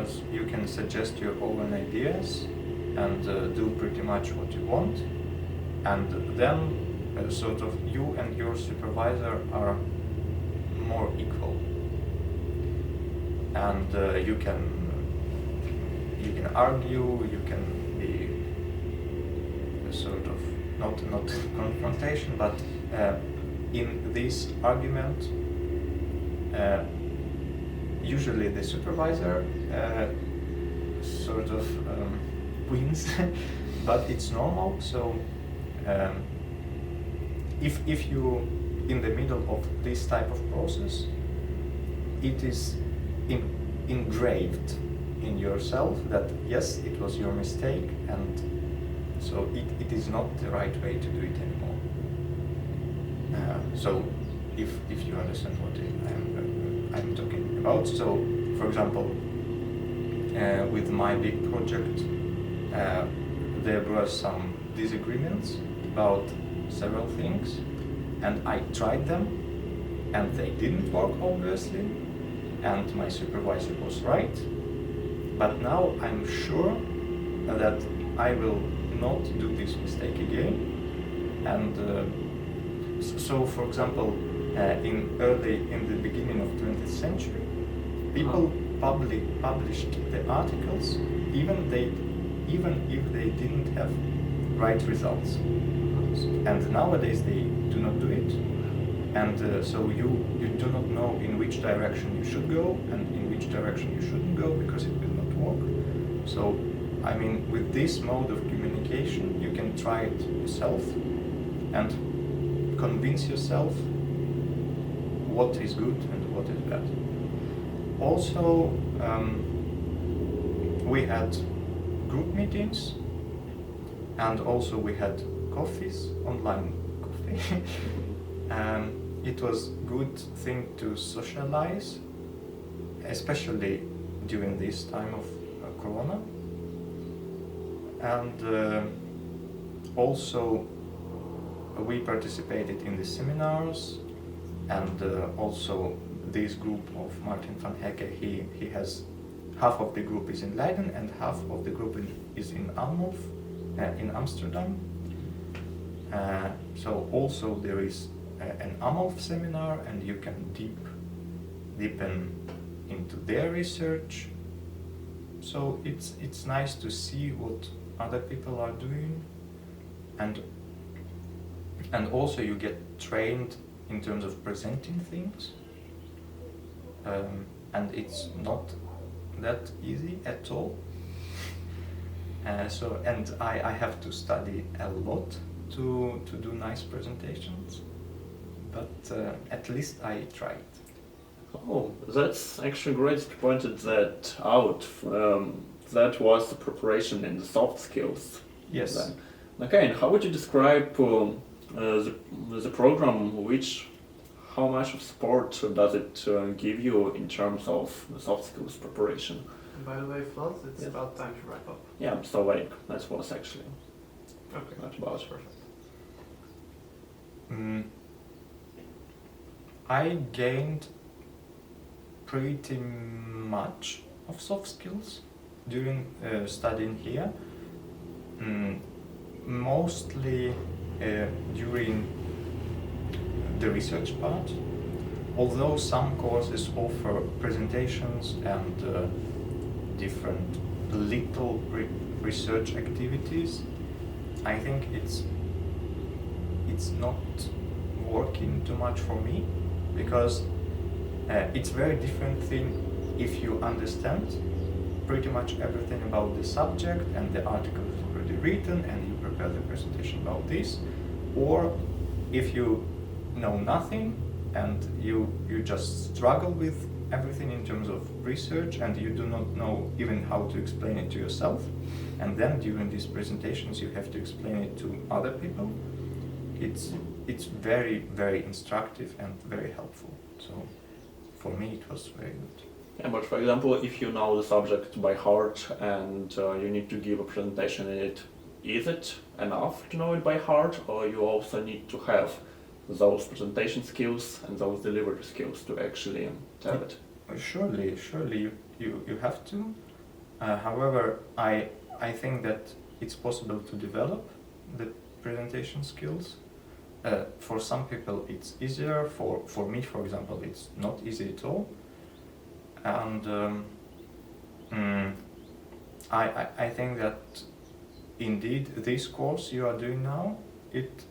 because you can suggest your own ideas and do pretty much what you want, and then sort of you and your supervisor are more equal, and you can argue, you can be sort of not confrontation, but in this argument usually the supervisor sort of wins, but it's normal. So if you in the middle of this type of process, it is engraved in yourself that yes, it was your mistake, and so it is not the right way to do it anymore. So if you understand what I'm talking about. So for example, with my big project, there were some disagreements about several things, and I tried them, and they didn't work, obviously, and my supervisor was right. But now I'm sure that I will not do this mistake again. And so, for example, in the beginning of 20th century, people published the articles even if they didn't have right results. And nowadays they do not do it, and so you do not know in which direction you should go and in which direction you shouldn't go, because it will not work. So I mean, with this mode of communication, you can try it yourself and convince yourself what is good and what is bad. Also, we had group meetings, and also we had coffees, online coffee. It was good thing to socialize, especially during this time of Corona. And also we participated in the seminars, and also this group of Martin van Hecke, he has half of the group is in Leiden and half of the group is in Almhof, in Amsterdam. So also there is an Almhof seminar, and you can deepen into their research. So it's nice to see what other people are doing, and also you get trained in terms of presenting things, and it's not that easy at all. So I have to study a lot to do nice presentations, but at least I tried. Oh, that's actually great you pointed that out. That was the preparation and the soft skills. Yes. Then. Okay, and how would you describe the program? How much of support does it give you in terms of the soft skills preparation? By the way, Flood, it's about time to wrap up. Yeah, so that was actually Okay. about Perfect. I gained pretty much of soft skills during studying here, mostly during the research part, although some courses offer presentations and different little research activities. I think it's not working too much for me, because it's very different thing if you understand pretty much everything about the subject and the article is already written and you prepare the presentation about this, or if you know nothing and you just struggle with everything in terms of research and you do not know even how to explain it to yourself, and then during these presentations you have to explain it to other people. It's very, very instructive and very helpful. So for me it was very good. Yeah, but for example, if you know the subject by heart and you need to give a presentation in it, is it enough to know it by heart, or you also need to have those presentation skills and those delivery skills to actually tell it? Surely you have to, However, I think that it's possible to develop the presentation skills. For some people it's easier, for me for example it's not easy at all. And I think that indeed this course you are doing now, it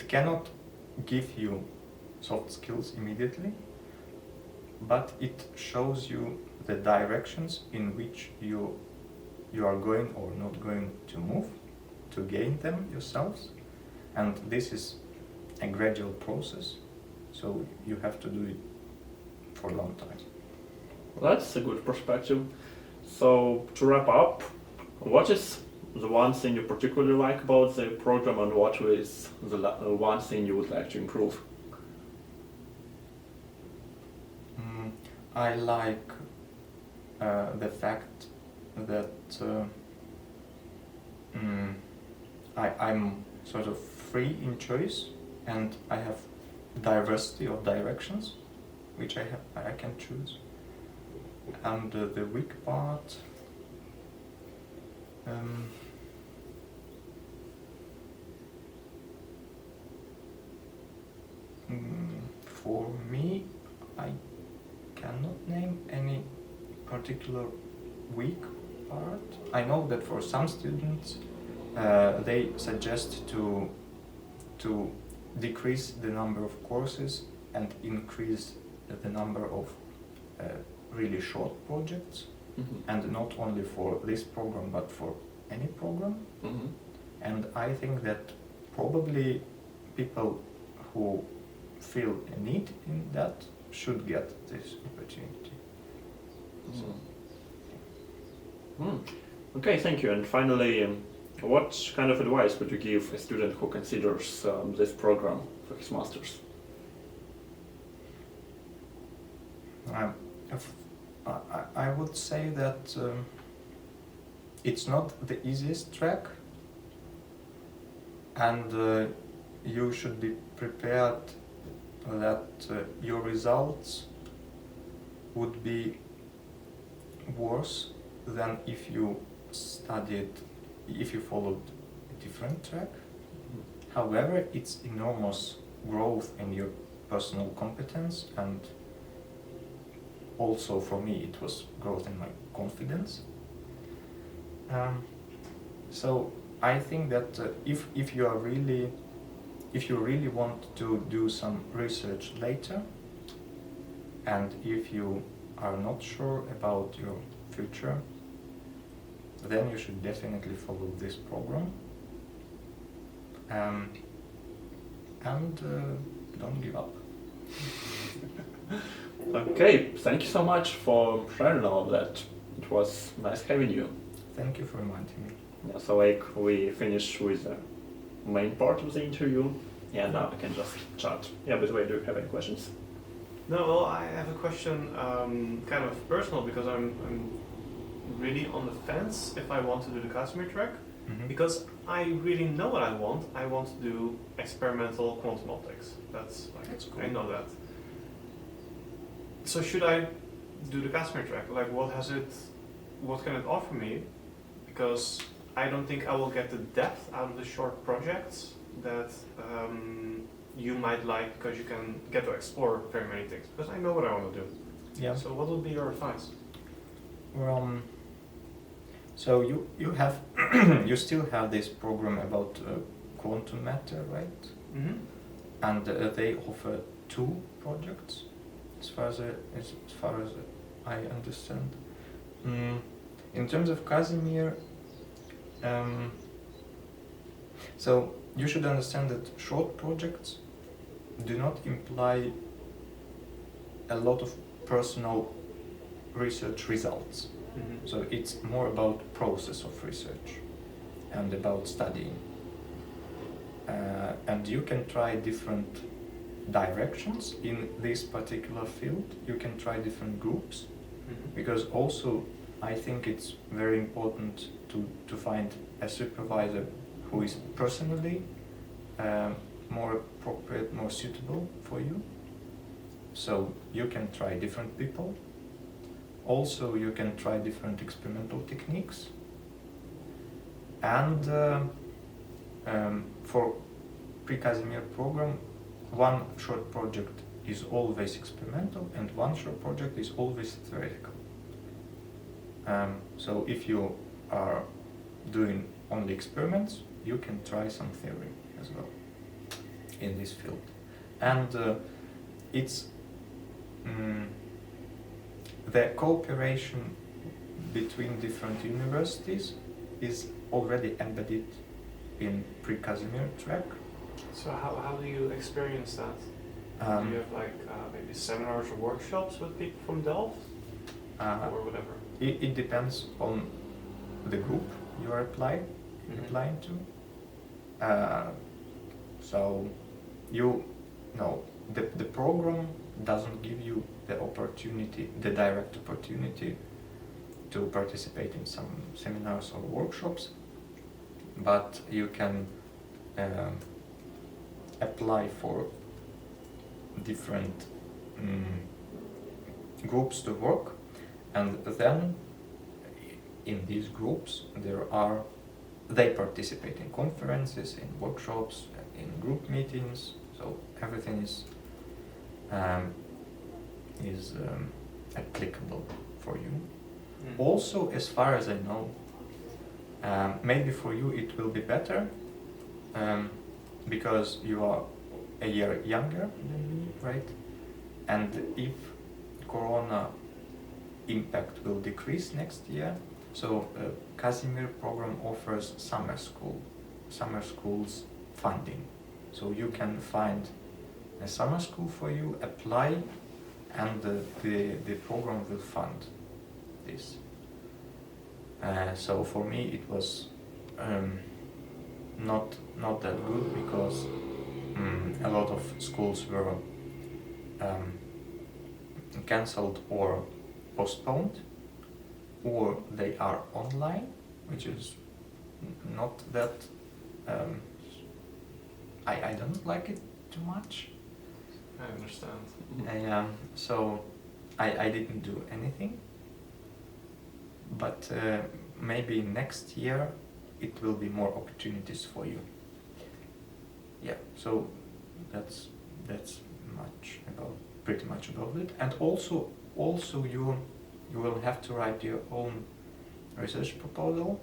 cannot give you soft skills immediately, but it shows you the directions in which you are going or not going to move, to gain them yourselves. And this is a gradual process, so you have to do it for a long time. Well, that's a good perspective. So to wrap up, what is the one thing you particularly like about the program, and what is the one thing you would like to improve? I like the fact that I'm sort of free in choice, and I have diversity of directions which I can choose. And the weak part, for me, I cannot name any particular weak part. I know that for some students they suggest to decrease the number of courses and increase the number of really short projects, and not only for this program but for any program. And I think that probably people who feel a need in that should get this opportunity. Okay, thank you. And finally, what kind of advice would you give a student who considers this program for his master's? I would say that it's not the easiest track, and you should be prepared that your results would be worse than if you followed a different track. However, it's enormous growth in your personal competence, and also for me it was growth in my confidence. So I think that if you really want to do some research later, and if you are not sure about your future, then you should definitely follow this program. And don't give up. Okay, thank you so much for sharing all of that. It was nice having you. Thank you for reminding me. Yeah, so we finished with the main part of the interview, and now we can just chat. Yeah, by the way, do you have any questions? No, well, I have a question, kind of personal, because I'm really on the fence if I want to do the Casimir track, because I really know what I want. I want to do experimental quantum optics. That's cool. I know that. So should I do the Casimir track? Like, what can it offer me? Because I don't think I will get the depth out of the short projects that you might like, because you can get to explore very many things. Because I know what I want to do. Yeah. So what would be your advice? So you have you still have this program about quantum matter, right? Mm-hmm. And they offer 2 projects, as far as I understand. In terms of Casimir, so you should understand that short projects do not imply a lot of personal research results. Mm-hmm. So it's more about process of research and about studying. And you can try different directions in this particular field. You can try different groups, because also I think it's very important to find a supervisor who is personally more appropriate, more suitable for you. So you can try different people, Also, you can try different experimental techniques. And for pre-Casimir program, one short project is always experimental and one short project is always theoretical. So if you are doing only experiments, you can try some theory as well in this field. And it's the cooperation between different universities is already embedded in pre-Casimir track. So how do you experience that? Do you have like maybe seminars or workshops with people from Delft or whatever? It depends on the group you are applying to. So you know the program doesn't give you the opportunity, the direct opportunity to participate in some seminars or workshops, but you can apply for different groups to work, and then in these groups they participate in conferences, in workshops, in group meetings, so everything is applicable for you. Also, as far as I know, maybe for you it will be better because you are a year younger than me, right? And if Corona impact will decrease next year, so Casimir program offers summer schools funding. So you can find a summer school for you, apply, and the program will fund this. So for me it was not that good because a lot of schools were cancelled or postponed, or they are online, which is not that I don't like it too much. I understand. So I didn't do anything, but maybe next year it will be more opportunities for you. Yeah, so that's pretty much about it. And also you will have to write your own research proposal.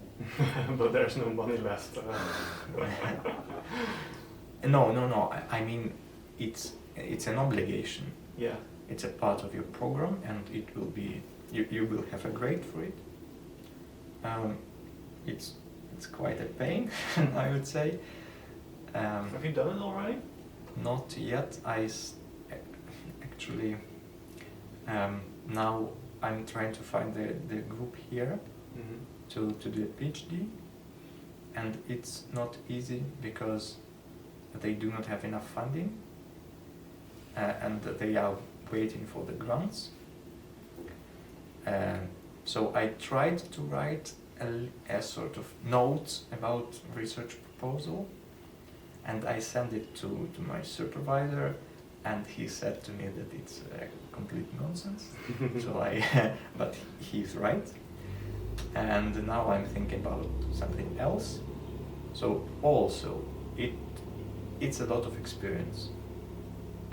But there's no money left. No. I mean, it's an obligation. Yeah. It's a part of your program, and it will be you will have a grade for it. It's quite a pain, I would say. Have you done it already? Not yet. Actually now I'm trying to find the group here to do a PhD, and it's not easy because they do not have enough funding and they are waiting for the grants. So I tried to write a sort of notes about research proposal, and I sent it to my supervisor, and he said to me that it's complete nonsense. But he's right. And now I'm thinking about something else. So also, it's a lot of experience,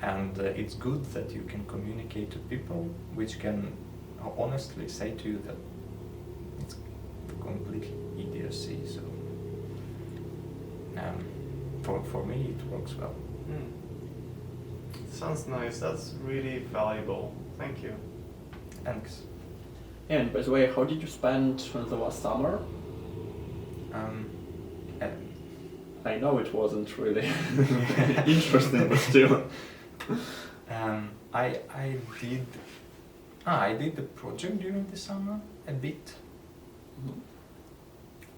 and it's good that you can communicate to people which can honestly say to you that it's completely idiocy. So for me it works well. Sounds nice. That's really valuable. Thank you. Thanks. And by the way, how did you spend the last summer? I know it wasn't really interesting, but still. I did the project during the summer a bit.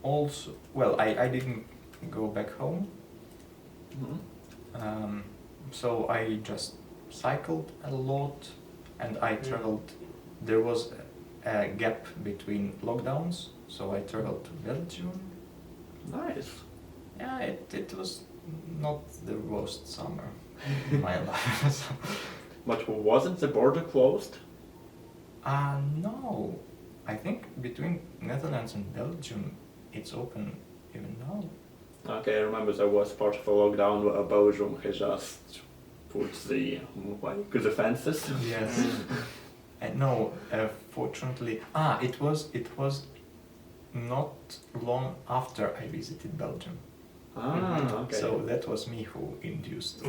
Also, well, I didn't go back home. So I just cycled a lot, and I traveled. There was a gap between lockdowns, so I traveled to Belgium. Nice. Yeah, it was not the worst summer in my life. But wasn't the border closed? No. I think between Netherlands and Belgium, it's open even now. Okay, I remember there was part of a lockdown where Belgium had just put the fences. Yes. And no, fortunately, it was not long after I visited Belgium. Okay. So that was me who induced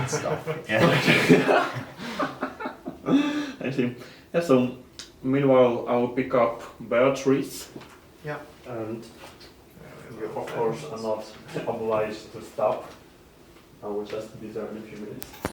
stuff. Yeah. I see. Yeah, so meanwhile I'll pick up Beatrice. Yeah. And you of course are not obliged to stop. I will just be there in a few minutes.